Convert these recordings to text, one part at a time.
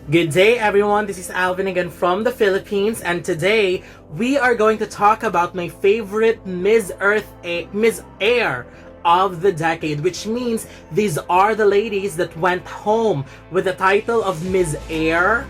Good day everyone, this is Alvin again from the Philippines, and today we are going to talk about my favorite Miss Air of the decade, which means these are the ladies that went home with the title of Miss Air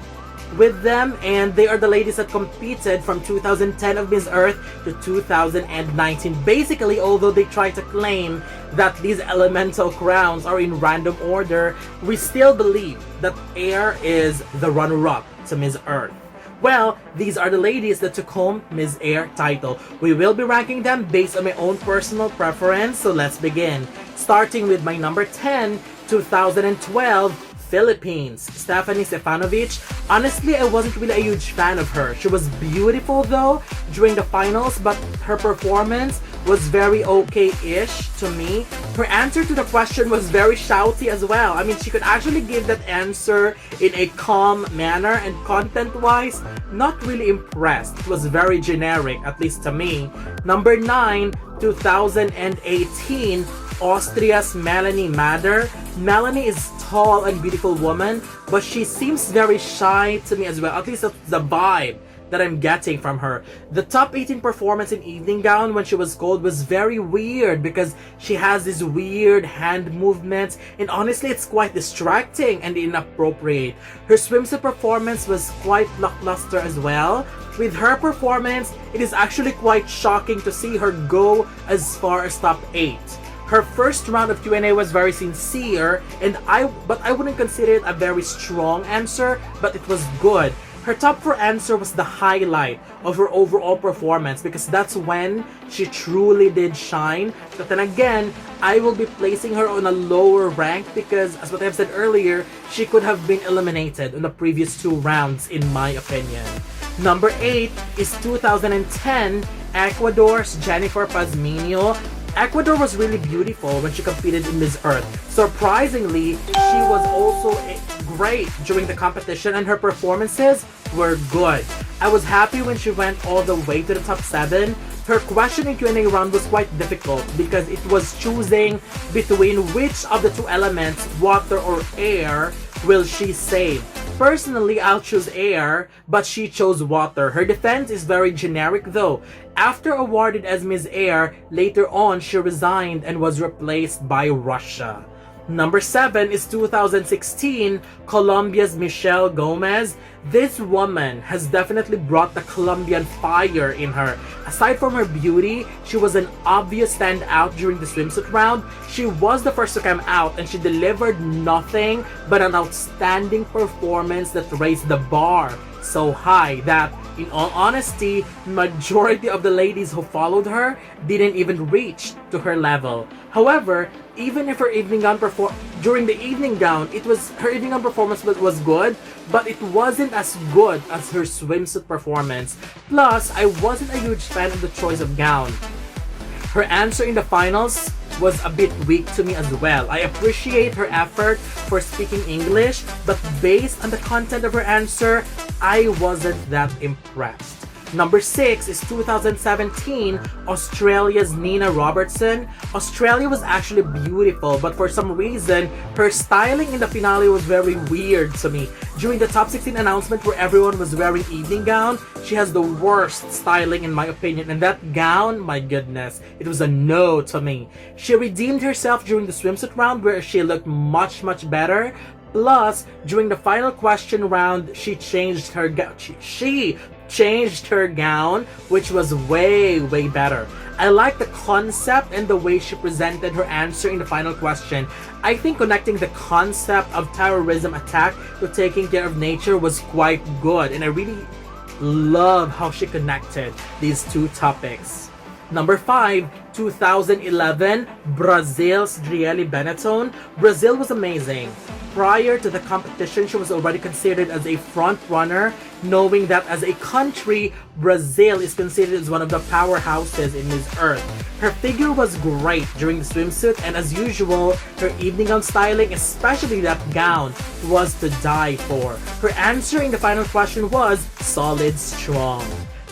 with them, and they are the ladies that competed from 2010 of Miss Earth to 2019. Basically, although they try to claim that these elemental crowns are in random order, we still believe that Air is the runner-up to Miss Earth. Well, these are the ladies that took home Miss Air title. We will be ranking them based on my own personal preference, so let's begin. Starting with my number 10, 2012, Philippines, Stephany Stefanovich. Honestly, I wasn't really a huge fan of her. She was beautiful though during the finals, but her performance was very okay-ish to me. Her answer to the question was very shouty as well. I mean, she could actually give that answer in a calm manner, and content-wise, not really impressed. It was very generic, at least to me. Number 9, 2018, Austria's Melanie Mader. Melanie is tall and beautiful woman, but she seems very shy to me as well. At least that's the vibe that I'm getting from her. The top 18 performance in evening gown when she was cold was very weird because she has these weird hand movements, and honestly it's quite distracting and inappropriate. Her swimsuit performance was quite lackluster as well. With her performance, it is actually quite shocking to see her go as far as top 8. Her first round of Q&A was very sincere, but I wouldn't consider it a very strong answer, but it was good. Her top 4 answer was the highlight of her overall performance because that's when she truly did shine. But then again, I will be placing her on a lower rank because, as what I've said earlier, she could have been eliminated in the previous 2 rounds in my opinion. Number 8 is 2010, Ecuador's Jennifer Pazmino. Ecuador was really beautiful when she competed in Miss Earth. Surprisingly, she was also great during the competition and her performances were good. I was happy when she went all the way to the top 7. Her question and Q&A round was quite difficult because it was choosing between which of the 2 elements, water or air, will she save. Personally, I'll choose air, but she chose water. Her defense is very generic though. After awarded as Miss Air, later on she resigned and was replaced by Russia. Number 7 is 2016, Colombia's Michelle Gomez. This woman has definitely brought the Colombian fire in her. Aside from her beauty, she was an obvious standout during the swimsuit round. She was the first to come out and she delivered nothing but an outstanding performance that raised the bar so high that, in all honesty, majority of the ladies who followed her didn't even reach to her level. However, even if her evening gown during the evening gown, her evening gown performance was good, but it wasn't as good as her swimsuit performance. Plus, I wasn't a huge fan of the choice of gown. Her answer in the finals was a bit weak to me as well. I appreciate her effort for speaking English, but based on the content of her answer, I wasn't that impressed. Number 6 is 2017, Australia's Nina Robertson. Australia was actually beautiful, but for some reason, her styling in the finale was very weird to me. During the top 16 announcement where everyone was wearing evening gown, she has the worst styling in my opinion, and that gown, my goodness, it was a no to me. She redeemed herself during the swimsuit round where she looked much better. Plus, during the final question round, she changed her gown, which was way better. I like the concept and the way she presented her answer in the final question. I think connecting the concept of terrorism attack to taking care of nature was quite good, and I really love how she connected these 2 topics. Number 5, 2011, Brazil's Driely Bennettone. Brazil was amazing. Prior to the competition, she was already considered as a front runner, knowing that as a country, Brazil is considered as one of the powerhouses in Miss Earth. Her figure was great during the swimsuit, and as usual, her evening gown styling, especially that gown, was to die for. Her answer in the final question was solid strong.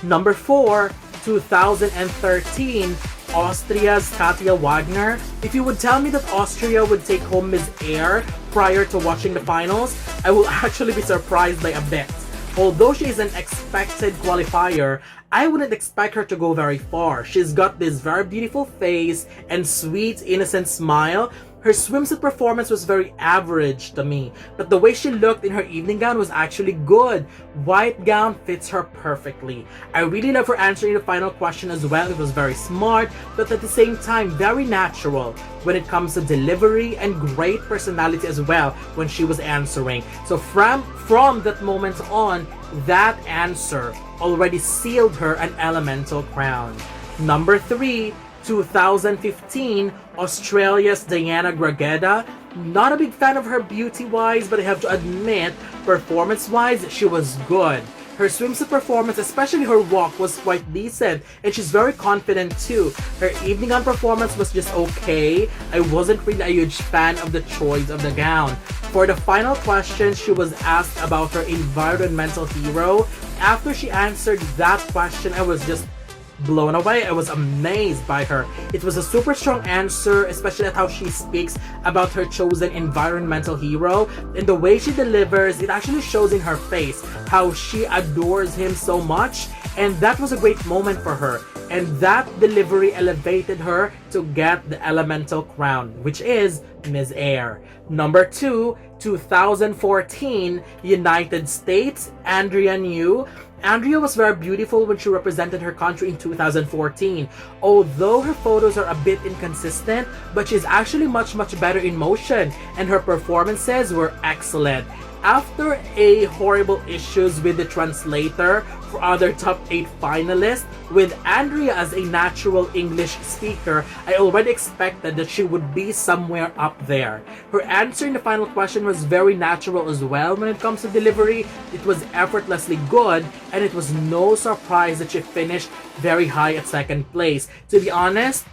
Number 4, 2013, Austria's Katya Wagner. If you would tell me that Austria would take home Miss Air prior to watching the finals, I will actually be surprised by a bit. Although she is an expected qualifier, I wouldn't expect her to go very far. She's got this very beautiful face and sweet, innocent smile. Her swimsuit performance was very average to me, but the way she looked in her evening gown was actually good. White gown fits her perfectly. I really love her answering the final question as well. It was very smart, but at the same time very natural when it comes to delivery, and great personality as well when she was answering. So from that moment on, that answer already sealed her an elemental crown. Number 3, 2015, Australia's Dayanna Grageda. Not a big fan of her beauty-wise, but I have to admit, performance-wise, she was good. Her swimsuit performance, especially her walk, was quite decent, and she's very confident too. Her evening gown performance was just okay. I wasn't really a huge fan of the choice of the gown. For the final question, she was asked about her environmental hero. After she answered that question, I was just blown away. I was amazed by her. It was a super strong answer, especially at how she speaks about her chosen environmental hero, and the way she delivers, it actually shows in her face how she adores him so much, and that was a great moment for her, and that delivery elevated her to get the elemental crown, which is Miss Air. Number 2, 2014, United States, Andrea Neu. Andrea was very beautiful when she represented her country in 2014. Although her photos are a bit inconsistent, but she's actually much better in motion, and her performances were excellent. After a horrible issues with the translator for other top 8 finalists, with Andrea as a natural English speaker, I already expected that she would be somewhere up there. Her answer in the final question was very natural as well. When it comes to delivery, it was effortlessly good, and it was no surprise that she finished very high at second place. To be honest,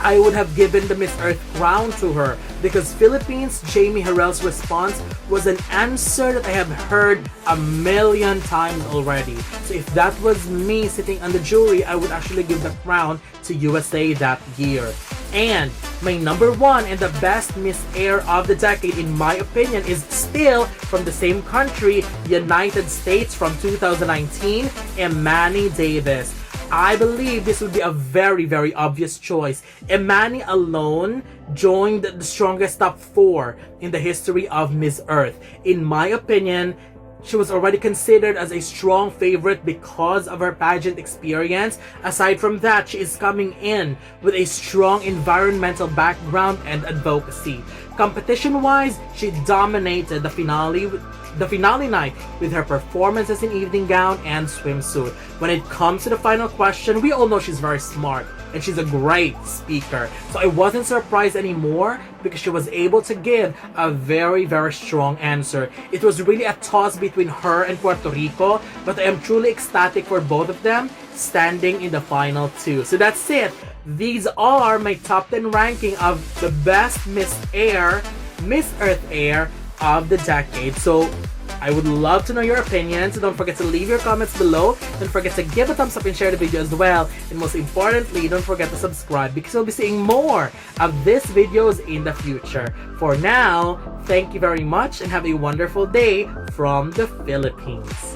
I would have given the Miss Earth crown to her, because Philippines' Jamie Harrell's response was an answer that I have heard a million times already. So if that was me sitting on the jury, I would actually give the crown to USA that year. And my number 1 and the best Miss Air of the decade, in my opinion, is still from the same country, United States, from 2019, Emanii Davis. I believe this would be a very obvious choice. Emanii alone joined the strongest top 4 in the history of Miss Earth. In my opinion, she was already considered as a strong favorite because of her pageant experience. Aside from that, she is coming in with a strong environmental background and advocacy. Competition-wise, she dominated the finale night with her performances in evening gown and swimsuit. When it comes to the final question, we all know she's very smart and she's a great speaker. So I wasn't surprised anymore because she was able to give a very strong answer. It was really a toss between her and Puerto Rico, but I am truly ecstatic for both of them standing in the final 2. So that's it. These are my top 10 ranking of the best Miss Earth Air of the decade. So I would love to know your opinions. So don't forget to leave your comments below. Don't forget to give a thumbs up and share the video as well. And most importantly, don't forget to subscribe because we'll be seeing more of these videos in the future. For now, thank you very much and have a wonderful day from the Philippines.